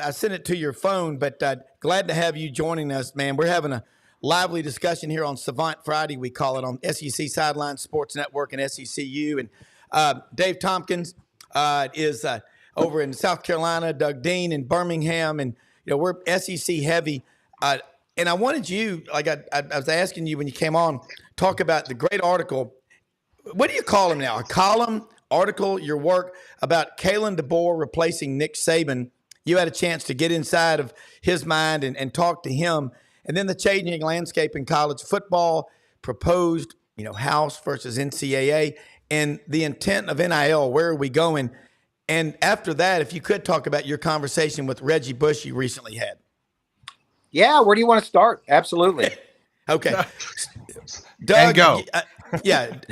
I sent it to your phone, but glad to have you joining us, man. We're having a lively discussion here on Savant Friday. We call it on SEC Sidelines Sports Network and SECU. And Dave Tompkins is over in South Carolina, Doug Dean in Birmingham, and we're SEC heavy. And I wanted you, like I was asking you when you came on, talk about the great article. What do you call him now? A column, article, your work about Kalen DeBoer replacing Nick Saban. You had a chance to get inside of his mind and talk to him. And then the changing landscape in college football, proposed, House versus NCAA, and the intent of NIL. Where are we going? And after that, if you could talk about your conversation with Reggie Bush you recently had. Yeah, where do you want to start? Absolutely. Okay. Doug, and go.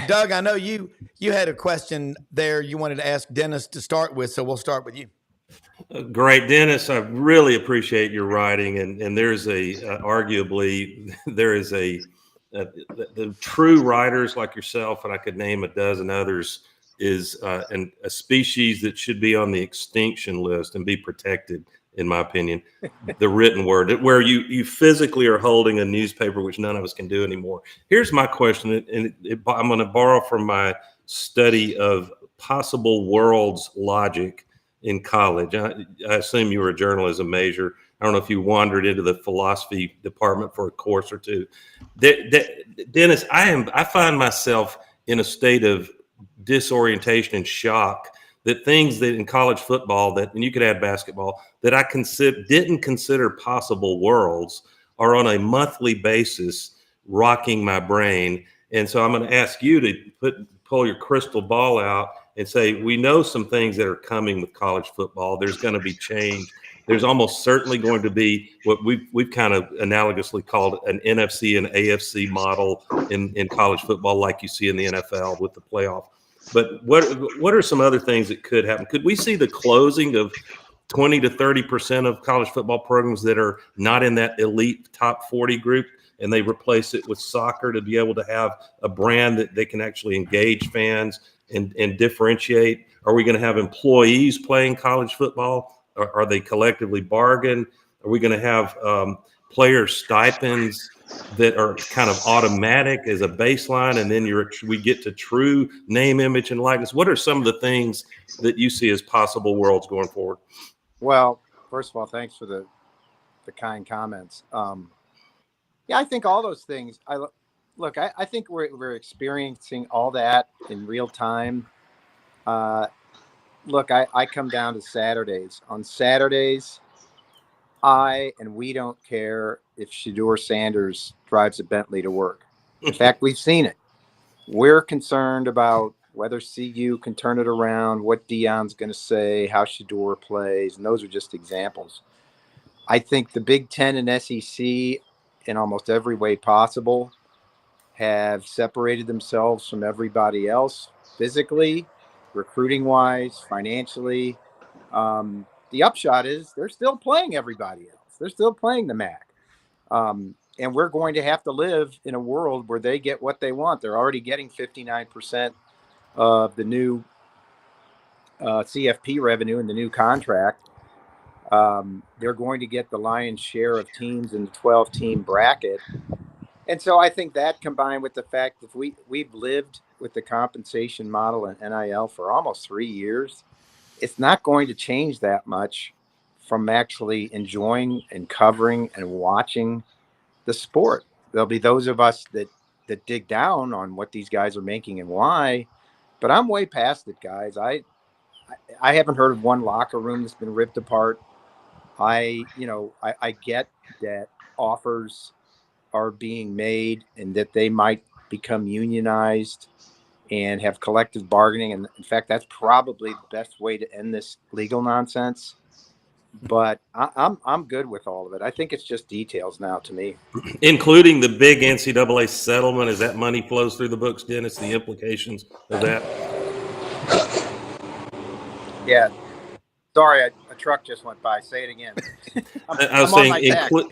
Doug, I know you had a question there you wanted to ask Dennis to start with, so we'll start with you. Great, Dennis. I really appreciate your writing, and there's arguably the true writers like yourself, and I could name a dozen others, is a species that should be on the extinction list and be protected, in my opinion. The written word, where you physically are holding a newspaper, which none of us can do anymore. Here's my question, and I'm going to borrow from my study of possible worlds logic in college. I assume you were a journalism major. I don't know if you wandered into the philosophy department for a course or two. Dennis, I find myself in a state of disorientation and shock that things that in college football, and you could add basketball, that I didn't consider possible worlds are on a monthly basis rocking my brain. And so I'm going to ask you to pull your crystal ball out and say, we know some things that are coming with college football. There's going to be change. There's almost certainly going to be what we've kind of analogously called an NFC and AFC model in college football, like you see in the NFL with the playoff. But what are some other things that could happen? Could we see the closing of 20 to 30% of college football programs that are not in that elite top 40 group, and they replace it with soccer to be able to have a brand that they can actually engage fans and differentiate? Are we going to have employees playing college football? Are they collectively bargained? Are we going to have player stipends that are kind of automatic as a baseline, and then we get to true name, image, and likeness? What are some of the things that you see as possible worlds going forward? Well, first of all, thanks for the kind comments. I think all those things. I think we're experiencing all that in real time. I come down to Saturdays. On Saturdays, we don't care if Shedeur Sanders drives a Bentley to work. In fact, we've seen it. We're concerned about whether CU can turn it around, what Deion's going to say, how Shedeur plays, and those are just examples. I think the Big Ten and SEC, in almost every way possible, have separated themselves from everybody else physically, recruiting-wise, financially. The upshot is they're still playing everybody else. They're still playing the MAC. And we're going to have to live in a world where they get what they want. They're already getting 59% of the new CFP revenue in the new contract. They're going to get the lion's share of teams in the 12-team bracket. And so I think that, combined with the fact that we've lived with the compensation model and NIL for almost 3 years, it's not going to change that much from actually enjoying and covering and watching the sport. There'll be those of us that dig down on what these guys are making and why, but I'm way past it, guys. I haven't heard of one locker room that's been ripped apart. I get that offers are being made and that they might become unionized and have collective bargaining. And in fact, that's probably the best way to end this legal nonsense. But I'm good with all of it. I think it's just details now to me. Including the big NCAA settlement, as that money flows through the books, Dennis, the implications of that. Yeah. Sorry, a truck just went by. Say it again. I was saying,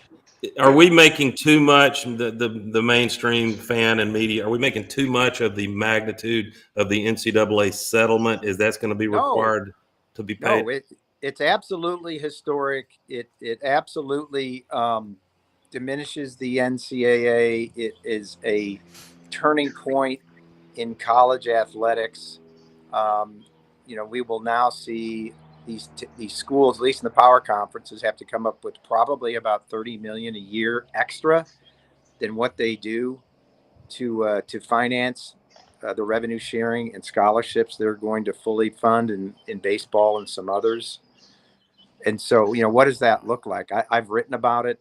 are we making too much, the mainstream fan and media, are we making too much of the magnitude of the NCAA settlement? Is that's going to be required to be paid? No, it's absolutely historic. It absolutely diminishes the NCAA. It is a turning point in college athletics. We will now see these schools, at least in the power conferences, have to come up with probably about $30 million a year extra than what they do to finance the revenue sharing and scholarships they're going to fully fund in baseball and some others. And so, what does that look like? I've written about it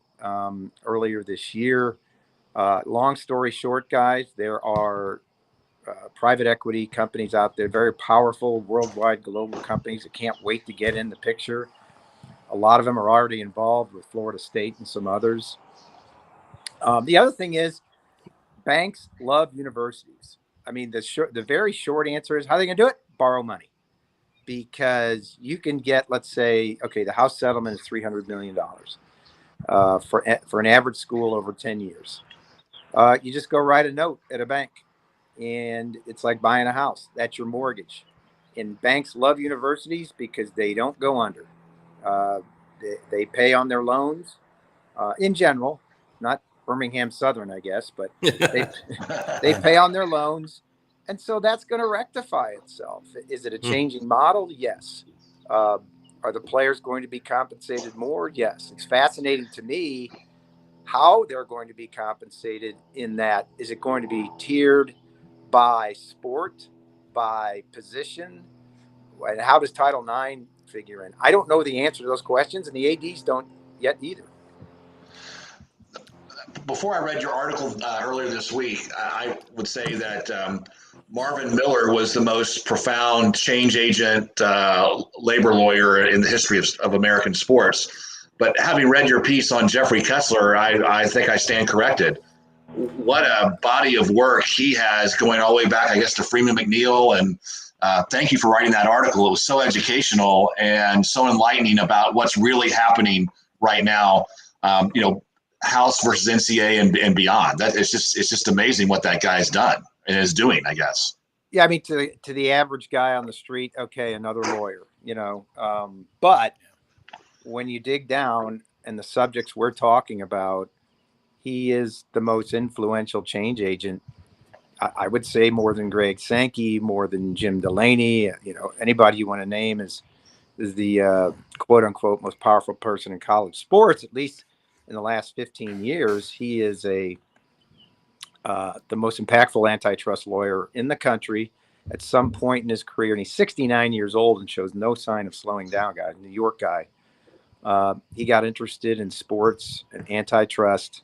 earlier this year. Long story short, guys, there are private equity companies out there, very powerful worldwide global companies that can't wait to get in the picture. A lot of them are already involved with Florida State and some others. The other thing is banks love universities. I mean, the very short answer is how are they going to do it? Borrow money. Because you can get, let's say, okay, the house settlement is $300 million for an average school over 10 years. You just go write a note at a bank, and it's like buying a house. That's your mortgage. And banks love universities because they don't go under. They pay on their loans in general, not Birmingham Southern, I guess, but they pay on their loans. And so that's going to rectify itself. Is it a changing model? Yes. Are the players going to be compensated more? Yes. It's fascinating to me how they're going to be compensated in that. Is it going to be tiered by sport, by position? And how does Title IX figure in? I don't know the answer to those questions, and the ADs don't yet either. Before I read your article earlier this week, I would say that Marvin Miller was the most profound change agent, labor lawyer in the history of American sports. But having read your piece on Jeffrey Kessler, I think I stand corrected. What a body of work he has going all the way back, I guess, to Freeman McNeil. And thank you for writing that article. It was so educational and so enlightening about what's really happening right now. House versus NCAA and beyond. That it's just amazing what that guy's done and is doing, I guess. Yeah, I mean, to the average guy on the street, okay, another lawyer, but when you dig down and the subjects we're talking about, he is the most influential change agent. I would say more than Greg Sankey, more than Jim Delaney. Anybody you want to name is the quote unquote most powerful person in college sports, at least in the last 15 years. He is the most impactful antitrust lawyer in the country at some point in his career. And he's 69 years old and shows no sign of slowing down, guys. New York guy. He got interested in sports and antitrust.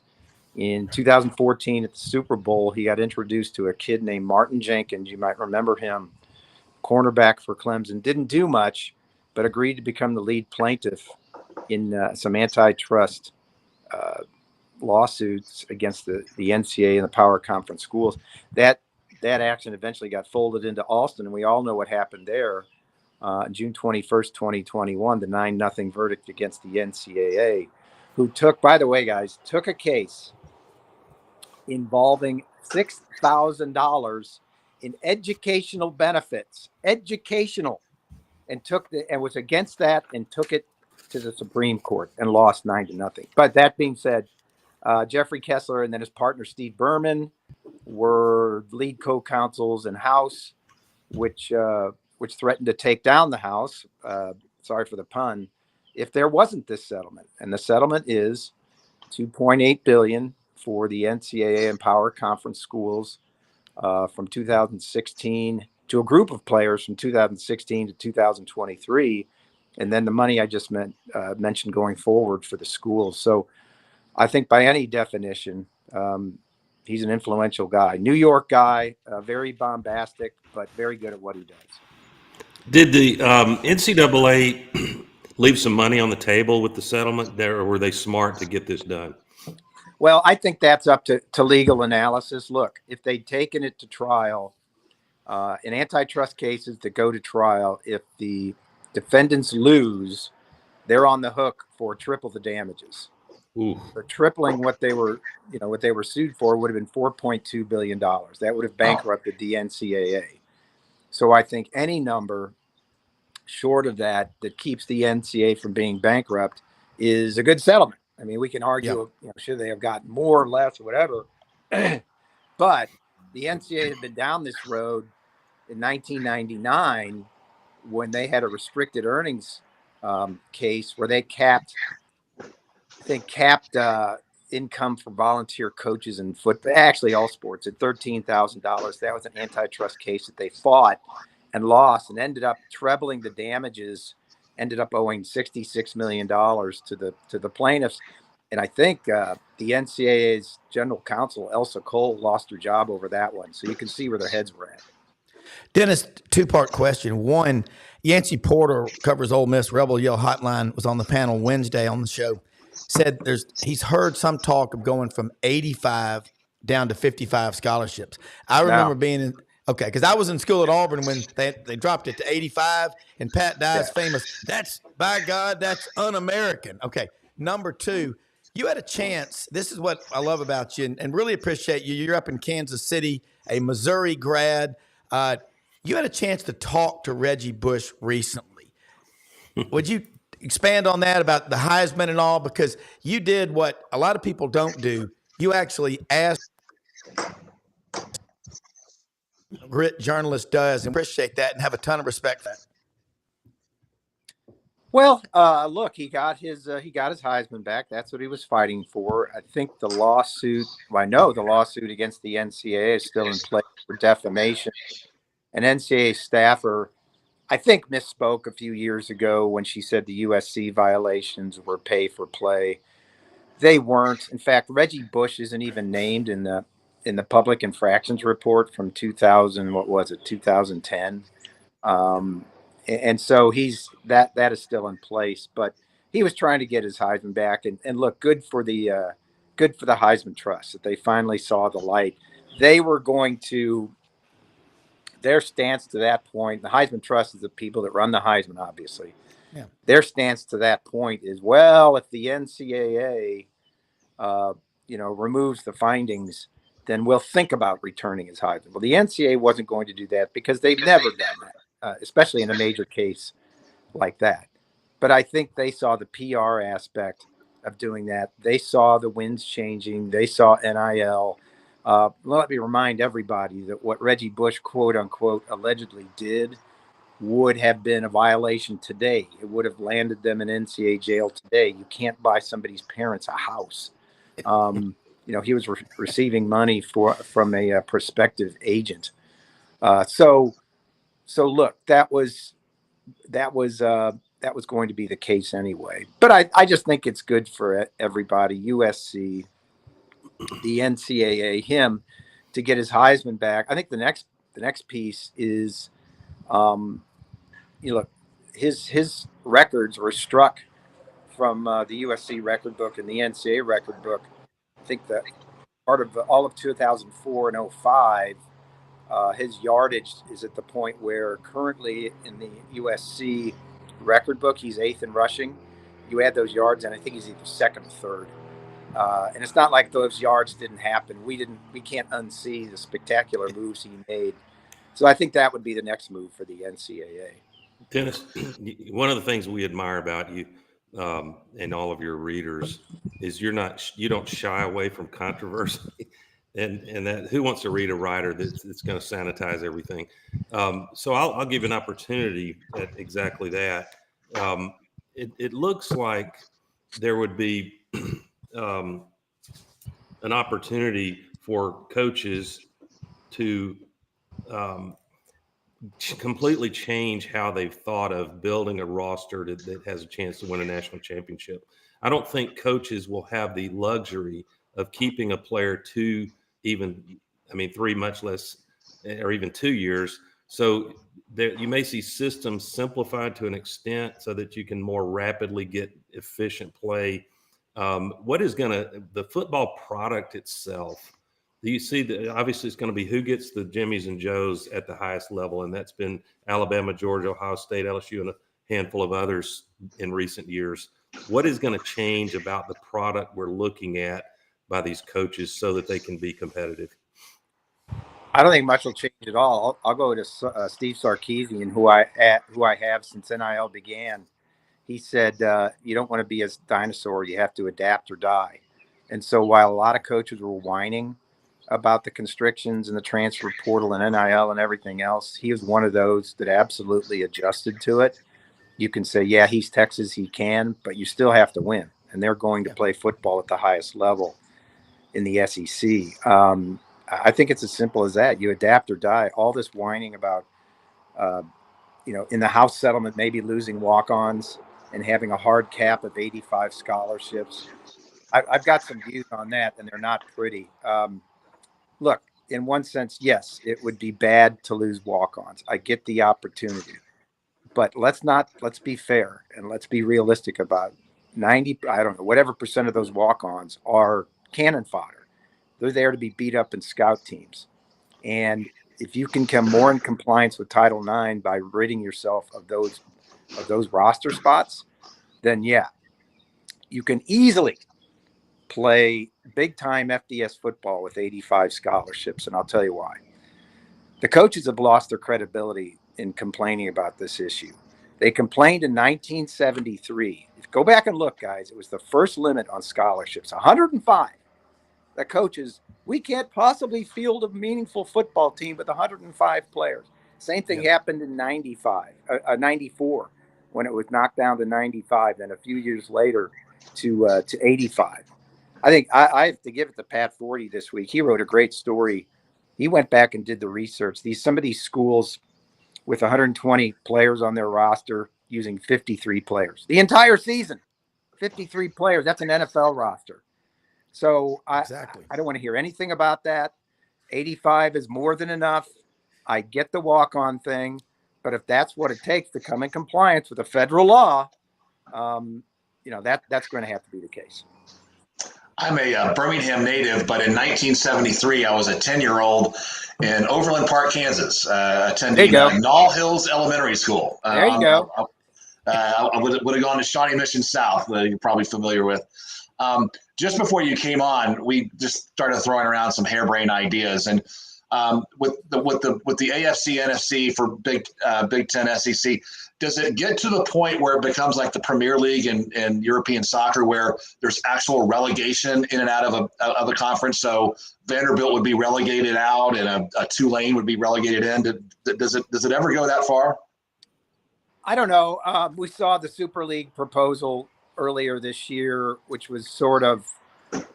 In 2014 at the Super Bowl, he got introduced to a kid named Martin Jenkins. You might remember him, cornerback for Clemson. Didn't do much, but agreed to become the lead plaintiff in some antitrust lawsuits against the NCAA and the power conference schools. That action eventually got folded into Alston, and we all know what happened there. June 21st, 2021, the 9-0 verdict against the NCAA, who took a case involving $6,000 in educational benefits, and was against that and took it to the Supreme Court and lost 9-0. But that being said, Jeffrey Kessler and then his partner Steve Berman were lead co-counsels in House, which threatened to take down the House. Sorry for the pun. If there wasn't this settlement, and the settlement is $2.8 billion for the NCAA and power conference schools from 2016 to a group of players from 2016 to 2023, and then the money I just mentioned going forward for the schools. So I think by any definition, he's an influential guy. New York guy, very bombastic, but very good at what he does. Did the NCAA leave some money on the table with the settlement there, or were they smart to get this done? Well, I think that's up to legal analysis. Look, if they'd taken it to trial, in antitrust cases that go to trial, if the defendants lose, they're on the hook for triple the damages. Ooh. For tripling what they were sued for would have been $4.2 billion. That would have bankrupted the NCAA. So I think any number short of that keeps the NCAA from being bankrupt is a good settlement. I mean, we can argue, should they have gotten more or less or whatever, but the NCAA had been down this road in 1999 when they had a restricted earnings case where they capped income for volunteer coaches in football, actually all sports, at $13,000. That was an antitrust case that they fought and lost and ended up trebling the damages, ended up owing $66 million to the plaintiffs. And I think the NCAA's general counsel, Elsa Cole, lost her job over that one. So you can see where their heads were at. Dennis, two-part question. One, Yancey Porter covers Ole Miss. Rebel Yell Hotline was on the panel Wednesday on the show. Said he's heard some talk of going from 85 down to 55 scholarships. I remember being in because I was in school at Auburn when they dropped it to 85, and Pat Dye's famous. That's, by God, that's un-American. Okay, number two, you had a chance. This is what I love about you, and really appreciate you. You're up in Kansas City, a Missouri grad. You had a chance to talk to Reggie Bush recently. Would you expand on that about the Heisman and all? Because you did what a lot of people don't do. You actually asked grit journalist does, and appreciate that and have a ton of respect for that. Well, look, he got his Heisman back. That's what he was fighting for. I think the lawsuit, I know the lawsuit against the NCAA is still in place for defamation. An NCAA staffer, I think, misspoke a few years ago when she said the USC violations were pay for play. They weren't. In fact, Reggie Bush isn't even named in the public infractions report from 2010. And so that is still in place. But he was trying to get his Heisman back, and look, good for the Heisman Trust that they finally saw the light. They were going to. Their stance to that point, the Heisman Trust is the people that run the Heisman, obviously. Yeah. Their stance to that point is, well, if the NCAA, removes the findings, then we'll think about returning his Heisman. Well, the NCAA wasn't going to do that because they've never done that, especially in a major case like that. But I think they saw the PR aspect of doing that. They saw the winds changing. They saw NIL. Let me remind everybody that what Reggie Bush, quote unquote, allegedly did would have been a violation today. It would have landed them in NCAA jail today. You can't buy somebody's parents a house. He was receiving money from a prospective agent. So look, that was going to be the case anyway. But I just think it's good for everybody. USC. The NCAA, him, to get his Heisman back. I think the next piece is, his records were struck from the USC record book and the NCAA record book. I think that part of all of 2004 and 05, his yardage is at the point where currently in the USC record book, he's 8th in rushing. You add those yards, and I think he's either 2nd or 3rd. And it's not like those yards didn't happen. We can't unsee the spectacular moves he made. So I think that would be the next move for the NCAA. Dennis, one of the things we admire about you and all of your readers is you don't shy away from controversy, and that who wants to read a writer that's going to sanitize everything. So I'll give an opportunity at exactly that. It looks like there would be an opportunity for coaches to completely change how they've thought of building a roster that has a chance to win a national championship. I don't think coaches will have the luxury of keeping a player 3, much less, or even 2 years. So you may see systems simplified to an extent so that you can more rapidly get efficient play. What is the football product itself? Do you see that? Obviously, it's going to be who gets the Jimmies and Joes at the highest level, and that's been Alabama, Georgia, Ohio State, LSU, and a handful of others in recent years. What is going to change about the product we're looking at by these coaches so that they can be competitive? I don't think much will change at all. I'll go to Steve Sarkisian, who I have since NIL began. He said, "You don't want to be a dinosaur. You have to adapt or die." And so, while a lot of coaches were whining about the constrictions and the transfer portal and NIL and everything else, he was one of those that absolutely adjusted to it. You can say, "Yeah, he's Texas, he can," but you still have to win, and they're going to play football at the highest level in the SEC. I think it's as simple as that. You adapt or die. All this whining about, uh, in the House settlement, maybe losing walk-ons and having a hard cap of 85 scholarships. I've got some views on that, and they're not pretty. Look, in one sense, yes, it would be bad to lose walk-ons. I get the opportunity, but let's be fair and let's be realistic about 90, I don't know, whatever percent of those walk-ons are cannon fodder. They're there to be beat up in scout teams. And if you can come more in compliance with Title IX by ridding yourself of those roster spots, then yeah, you can easily play big time FDS football with 85 scholarships. And I'll tell you why. The coaches have lost their credibility in complaining about this issue. They complained in 1973. Go back and look, guys. It was the first limit on scholarships, 105. The coaches, we can't possibly field a meaningful football team with 105 players. Same thing happened in 94, when it was knocked down to 95, then a few years later to 85. I think I have to give it to Pat Forty this week. He wrote a great story. He went back and did the research. Some of these schools with 120 players on their roster using 53 players. The entire season, 53 players. That's an NFL roster. So Exactly. I don't want to hear anything about that. 85 is more than enough. I get the walk-on thing, but if that's what it takes to come in compliance with a federal law, that's going to have to be the case. I'm a Birmingham native, but in 1973, I was a 10-year-old in Overland Park, Kansas, attending Knoll Hills Elementary School. There you go. I would have gone to Shawnee Mission South, you're probably familiar with. Just before you came on, we just started throwing around some harebrained ideas, and with the AFC, NFC for Big Ten, SEC, does it get to the point where it becomes like the Premier League in European soccer, where there's actual relegation in and out of a conference? So Vanderbilt would be relegated out, and a Tulane would be relegated in. Does it ever go that far? I don't know. We saw the Super League proposal earlier this year, which was sort of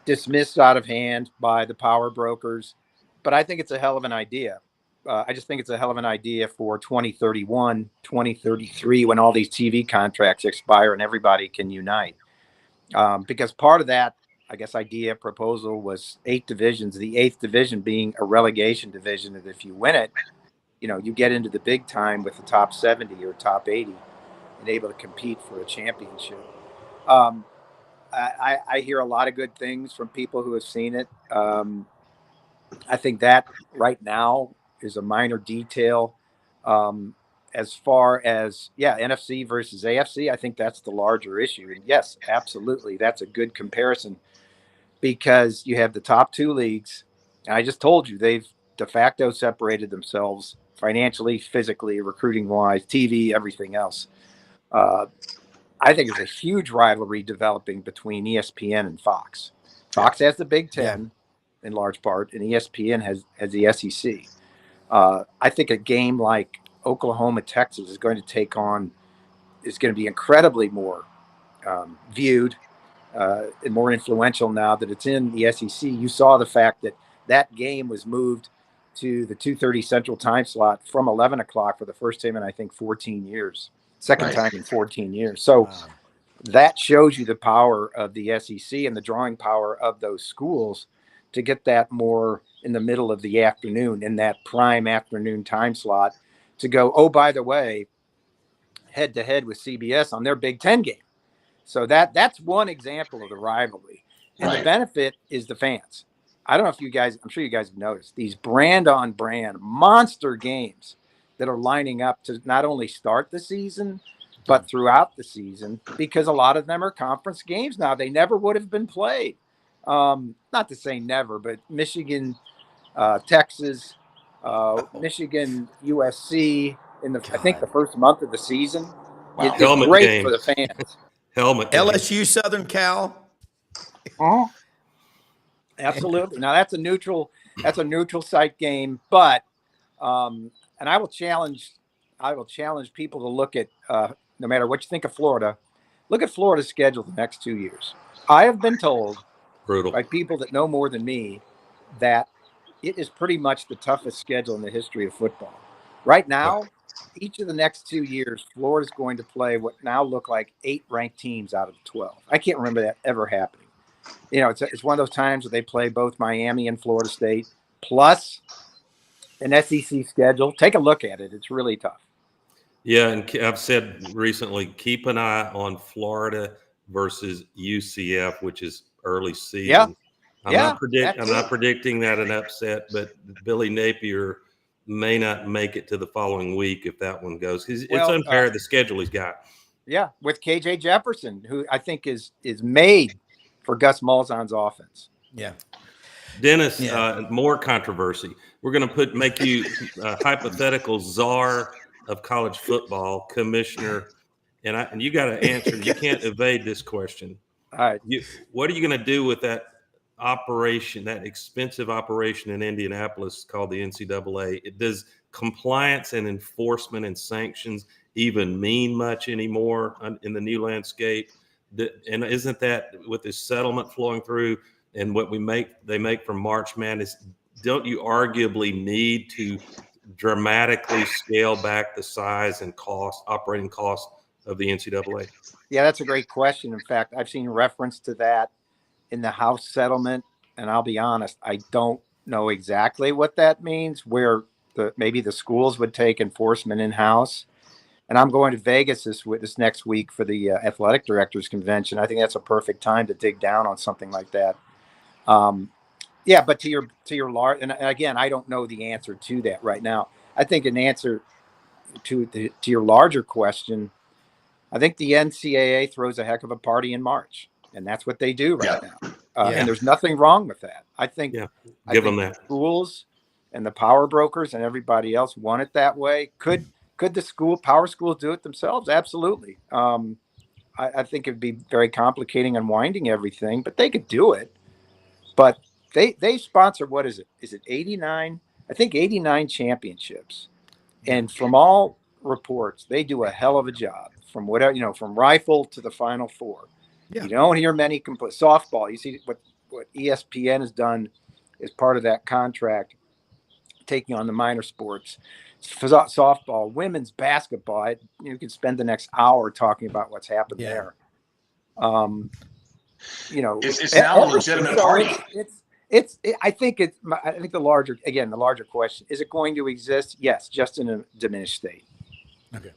dismissed out of hand by the power brokers. But I think it's a hell of an idea. I just think it's a hell of an idea for 2031, 2033, when all these TV contracts expire and everybody can unite. Because part of that, I guess, proposal was 8 divisions, the 8th division being a relegation division. And if you win it, you get into the big time with the top 70 or top 80 and able to compete for a championship. I hear a lot of good things from people who have seen it. I think that right now is a minor detail. As far as, NFC versus AFC, I think that's the larger issue. And yes, absolutely, that's a good comparison, because you have the top 2 leagues. And I just told you, they've de facto separated themselves financially, physically, recruiting-wise, TV, everything else. I think there's a huge rivalry developing between ESPN and Fox. Fox has the Big Ten in large part, and ESPN has the SEC. I think a game like Oklahoma, Texas is going to be incredibly more viewed and more influential now that it's in the SEC. You saw the fact that game was moved to the 2:30 Central Time slot from 11 o'clock for the first time in, I think, 14 years. Second time in 14 years. So that shows you the power of the SEC and the drawing power of those schools to get that more in the middle of the afternoon, in that prime afternoon time slot, to go, oh, by the way, head to head with CBS on their Big Ten game. So that's one example of the rivalry. And the benefit is the fans. I don't know if I'm sure you guys have noticed these brand on brand monster games that are lining up to not only start the season, but throughout the season, because a lot of them are conference games now. They never would have been played. Not to say never, but Michigan, Texas, Michigan, USC in I think the first month of the season. Wow. It's Helmet great game. for the fans. Helmet game. LSU, Southern Cal. Absolutely. Now that's a neutral site game, but and I will challenge people to look at no matter what you think of Florida, look at Florida's schedule the next 2 years. I have been told Brutal. by people that know more than me that it is pretty much the toughest schedule in the history of football. Right now, each of the next 2 years, Florida's going to play what now look like 8 ranked teams out of 12. I can't remember that ever happening. You know, it's one of those times where they play both Miami and Florida State, plus an SEC schedule. Take a look at it. It's really tough. Yeah, and I've said recently, keep an eye on Florida versus UCF, which is early season. I'm not predicting that an upset, but Billy Napier may not make it to the following week if that one goes, because it's unfair the schedule he's got. Yeah, with KJ Jefferson, who I think is made for Gus Malzahn's offense. Yeah. Dennis, more controversy. We're going to make you hypothetical czar of college football, commissioner, and you got to answer. You can't evade this question. All right. What are you going to do with that operation, that expensive operation in Indianapolis called the NCAA? Does compliance and enforcement and sanctions even mean much anymore in the new landscape? And isn't that with this settlement flowing through and what they make from March Madness, don't you arguably need to dramatically scale back the size and operating cost of the NCAA? Yeah, that's a great question. In fact, I've seen reference to that in the House settlement, and I'll be honest, I don't know exactly what that means, where maybe the schools would take enforcement in-house. And I'm going to Vegas this next week for the athletic directors convention. I think that's a perfect time to dig down on something like that. But to your large, and again, I don't know the answer to that right now. I think an answer to your larger question, I think the NCAA throws a heck of a party in March, and that's what they do right now. And there's nothing wrong with that. I think give them that. Schools and the power brokers and everybody else want it that way. Could the power schools do it themselves? Absolutely. I think it'd be very complicating and winding everything, but they could do it. But they sponsor, what is it? Is it 89? I think 89 championships. And from all reports, they do a hell of a job from whatever, from rifle to the Final Four. Yeah. You don't hear many complaints. Softball, you see what ESPN has done as part of that contract, taking on the minor sports. Softball, women's basketball, you could spend the next hour talking about what's happened there. It's now a legitimate party. I think the larger question, is it going to exist? Yes, just in a diminished state. Okay.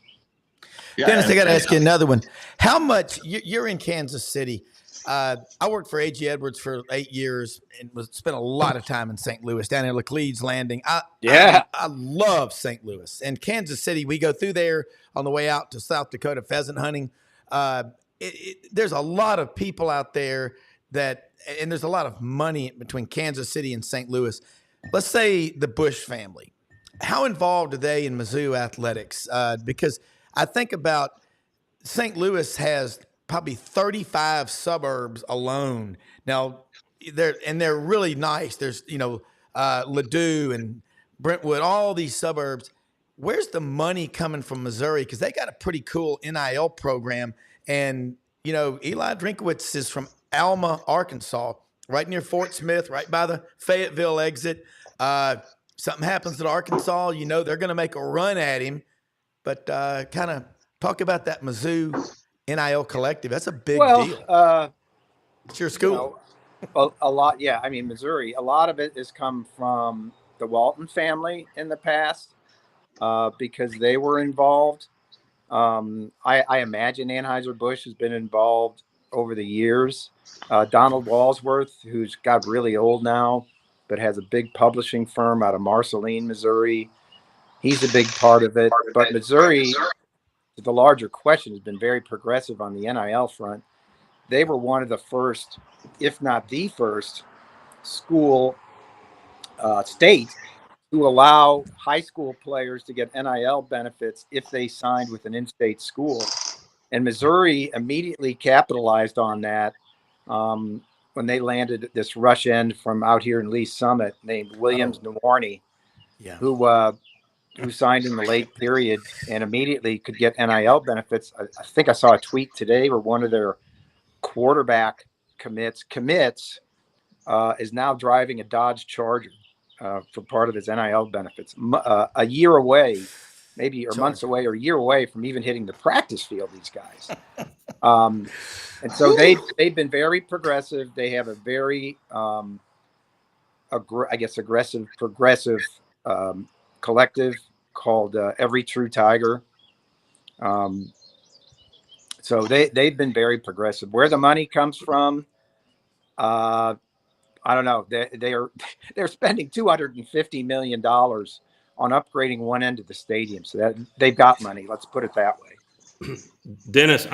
Yeah, Dennis, I got to ask you another one. How much you're in Kansas City? I worked for A.G. Edwards for 8 years and spent a lot of time in St. Louis, down in Laclede's Landing. I love St. Louis and Kansas City. We go through there on the way out to South Dakota pheasant hunting. There's a lot of people out there and there's a lot of money between Kansas City and St. Louis. Let's say the Bush family. How involved are they in Mizzou athletics? Because I think about St. Louis has probably 35 suburbs alone. Now, they're really nice. There's, Ladue and Brentwood, all these suburbs. Where's the money coming from Missouri? Because they got a pretty cool NIL program. And, Eli Drinkowitz is from Alma, Arkansas, right near Fort Smith, right by the Fayetteville exit. Something happens at Arkansas, they're going to make a run at him. But kind of talk about that Mizzou NIL collective. That's a big deal. It's your school. A lot. Yeah. I mean, Missouri, a lot of it has come from the Walton family in the past because they were involved. I imagine Anheuser-Busch has been involved over the years. Donald Walsworth, who's got really old now, but has a big publishing firm out of Marceline, Missouri. He's a big part of it. But Missouri, the larger question, has been very progressive on the NIL front. They were one of the first, if not the first, state to allow high school players to get NIL benefits if they signed with an in-state school. And Missouri immediately capitalized on that when they landed this rush end from out here in Lee Summit named Williams Nwarni, who signed in the late period and immediately could get NIL benefits. I think I saw a tweet today where one of their quarterback commits is now driving a Dodge Charger for part of his NIL benefits. A year away, maybe, or months away, or a year away from even hitting the practice field, these guys. And so they've been very progressive. They have a very, aggressive, progressive collective called Every True Tiger. So they've been very progressive. Where the money comes from, I don't know. They're spending $250 million on upgrading one end of the stadium. So that they've got money. Let's put it that way. Dennis,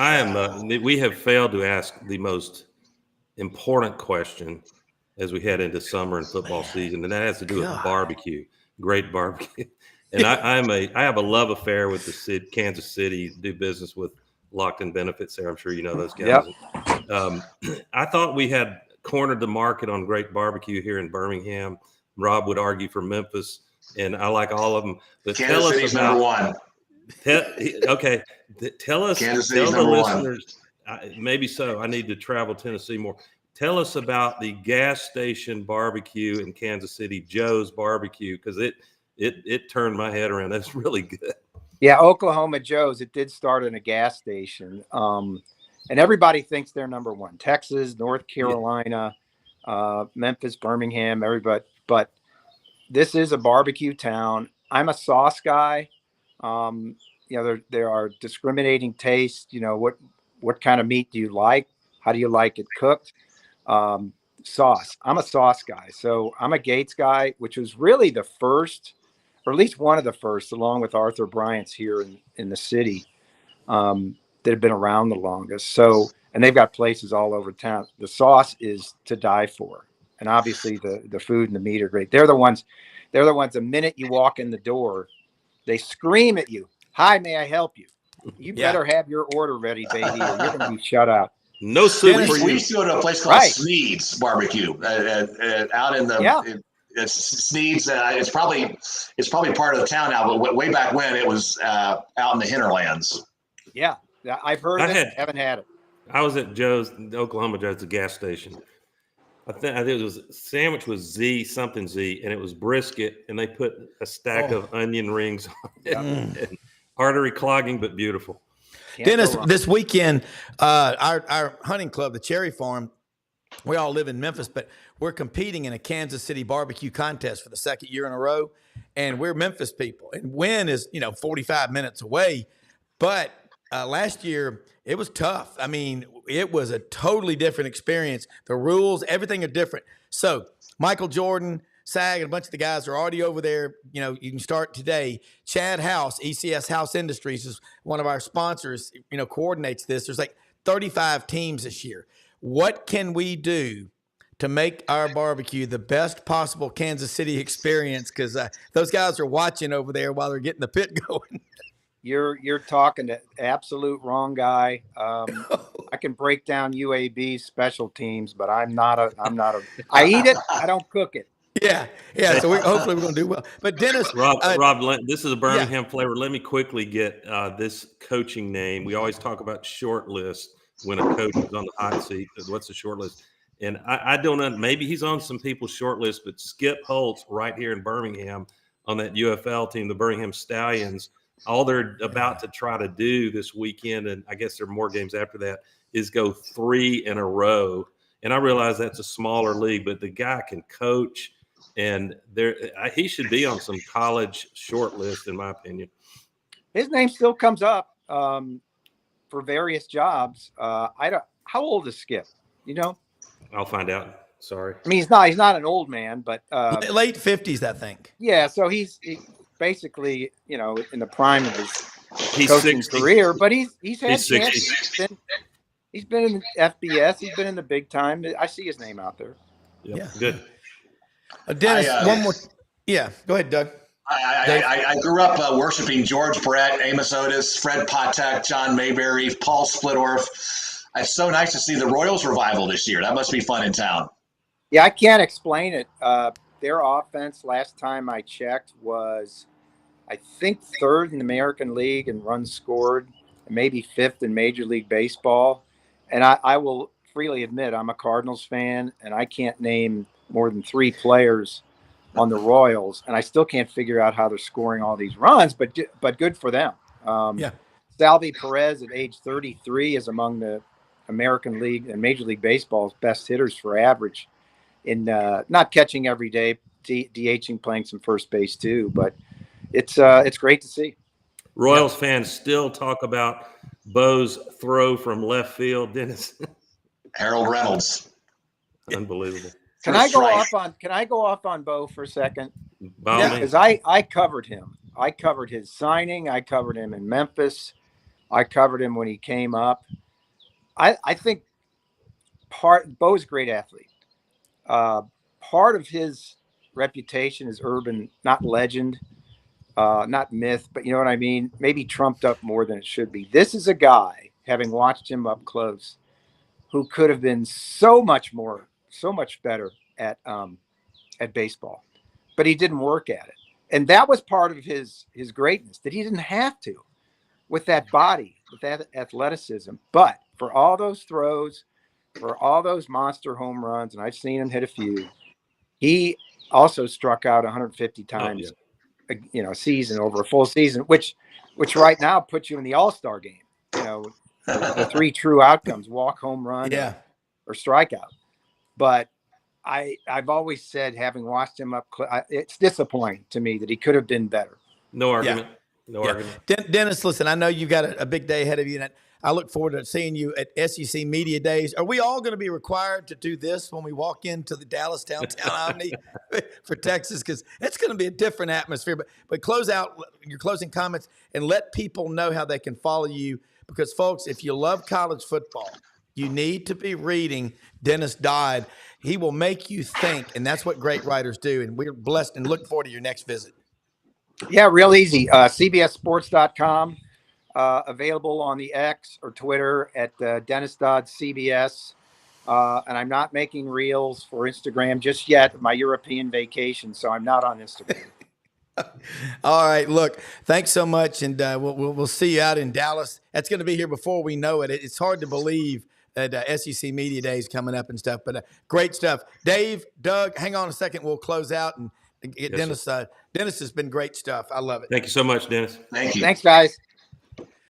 we have failed to ask the most important question as we head into summer and football season, and that has to do with barbecue, great barbecue. And I have a love affair with the Kansas City, do business with Lockton Benefits there. I'm sure you know those guys. Yep. I thought we had cornered the market on great barbecue here in Birmingham. Rob would argue for Memphis, and I like all of them. But Kansas City's number one. Tell us, Kansas City's tell the number listeners, maybe so. I need to travel Tennessee more. Tell us about the gas station barbecue in Kansas City, Joe's Barbecue, because it turned my head around. That's really good. Yeah, Oklahoma Joe's. It did start in a gas station, and everybody thinks they're number one. Texas, North Carolina, Memphis, Birmingham, everybody. But this is a barbecue town. I'm a sauce guy. There are discriminating tastes. What kind of meat do you like? How do you like it cooked? Sauce. I'm a sauce guy. So I'm a Gates guy, which was really the first, or at least one of the first, along with Arthur Bryant's here in the city, that have been around the longest. So, and they've got places all over town. The sauce is to die for. And obviously the food and the meat are great. They're the ones, the minute you walk in the door, they scream at you, "Hi, may I help you?" You better have your order ready, baby, or you're going to be shut out. No soup for you. We used to go to a place called Sneed's Barbecue out in the it's Sneed's. It's probably part of the town now, but way back when it was out in the hinterlands. Yeah, I've heard of it. Haven't had it. I was at Joe's, Oklahoma Joe's, the gas station. I think it was sandwich was something Z, and it was brisket, and they put a stack of onion rings on it. And artery clogging, but beautiful. Dennis, this weekend, our hunting club, the Cherry Farm, we all live in Memphis, but we're competing in a Kansas City barbecue contest for the second year in a row, and we're Memphis people. And Wynn is 45 minutes away, but last year it was tough. I mean, it was a totally different experience. The rules, everything are different. So Michael Jordan, Sag, and a bunch of the guys are already over there. You can start today. Chad House, ECS House Industries, is one of our sponsors, coordinates this. There's like 35 teams this year. What can we do to make our barbecue the best possible Kansas City experience? Because those guys are watching over there while they're getting the pit going. You're talking to absolute wrong guy. I can break down UAB's special teams, but I'm not a. I eat it. I don't cook it. Yeah. So hopefully we're going to do well. But Dennis, Rob, this is a Birmingham flavor. Let me quickly get this coaching name. We always talk about short list when a coach is on the hot seat. What's the short list? And I don't know. Maybe he's on some people's short list, but Skip Holtz right here in Birmingham on that UFL team, the Birmingham Stallions. All they're about to try to do this weekend, and I guess there are more games after that, is go 3 in a row. And I realize that's a smaller league, but the guy can coach, and he should be on some college short list, in my opinion. His name still comes up for various jobs. How old is Skip? I'll find out. Sorry. I mean, he's not an old man, but late 50s, I think. Yeah, so he's basically, in the prime of his coaching career, but he's had chances. He's been in FBS. He's been in the big time. I see his name out there. Yeah. Good. Dennis, one more. Yeah, go ahead, Doug. I grew up worshiping George Brett, Amos Otis, Fred Patek, John Mayberry, Paul Splittorff. It's so nice to see the Royals revival this year. That must be fun in town. Yeah, I can't explain it. Their offense last time I checked was, I think, third in the American League in runs scored, maybe fifth in Major League Baseball. And I will freely admit I'm a Cardinals fan, and I can't name more than 3 players on the Royals, and I still can't figure out how they're scoring all these runs. But good for them. Salvi Perez at age 33 is among the American League and Major League Baseball's best hitters for average. In not catching every day, DHing, playing some first base too, but it's great to see. Royals fans still talk about Bo's throw from left field, Dennis. Harold Reynolds, unbelievable. Can I go off on Bo for a second? Because I covered him. I covered his signing. I covered him in Memphis. I covered him when he came up. I think Bo's a great athlete. Part of his reputation is urban, not legend, not myth, but you know what I mean? Maybe trumped up more than it should be. This is a guy, having watched him up close, who could have been so much better at baseball, but he didn't work at it. And that was part of his greatness, that he didn't have to with that body, with that athleticism. But for all those throws, for all those monster home runs, and I've seen him hit a few, he also struck out 150 times, a season, over a full season, which right now puts you in the All-Star game. The 3 true outcomes: walk, home run, or strikeout. But I've always said, having watched him up, it's disappointing to me that he could have been better. No argument. No argument. Dennis, listen, I know you've got a big day ahead of you, and I look forward to seeing you at SEC Media Days. Are we all going to be required to do this when we walk into the Dallas Downtown Omni for Texas? Because it's going to be a different atmosphere. But close out your closing comments and let people know how they can follow you. Because, folks, if you love college football, you need to be reading Dennis Dodd. He will make you think, and that's what great writers do. And we're blessed and look forward to your next visit. Yeah, real easy. CBSSports.com. Available on the X or Twitter at Dennis Dodd CBS. And I'm not making reels for Instagram just yet. My European vacation, so I'm not on Instagram. All right, look, thanks so much, and we'll see you out in Dallas. That's going to be here before we know it. It's hard to believe that SEC Media Days coming up and stuff, but great stuff. Dave, Doug, hang on a second. We'll close out and get Dennis. Dennis has been great stuff. I love it. Thank you so much, Dennis. Thank you. Thanks, guys.